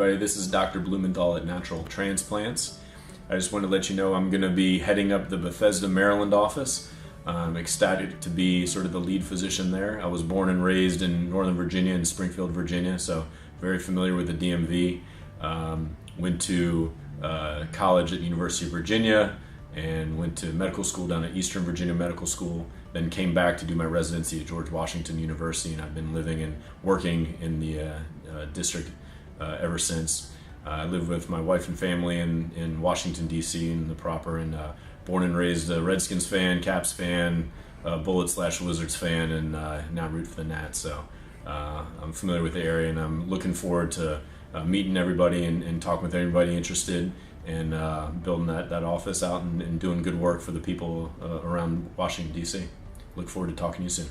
everybody. This is Dr. Blumenthal at Natural Transplants. I just want to let you know I'm going to be heading up the Bethesda, Maryland office. I'm ecstatic to be sort of the lead physician there. I was born and raised in Northern Virginia, in Springfield, Virginia, so very familiar with the DMV. Went to college at the University of Virginia and went to medical school down at Eastern Virginia Medical School, then came back to do my residency at George Washington University, and I've been living and working in the district ever since. I live with my wife and family in Washington, D.C. in the proper, and born and raised a Redskins fan, Caps fan, Bullets/Wizards fan, and now root for the Nats. So I'm familiar with the area, and I'm looking forward to meeting everybody and talking with everybody interested and building that office out and doing good work for the people around Washington, D.C. Look forward to talking to you soon.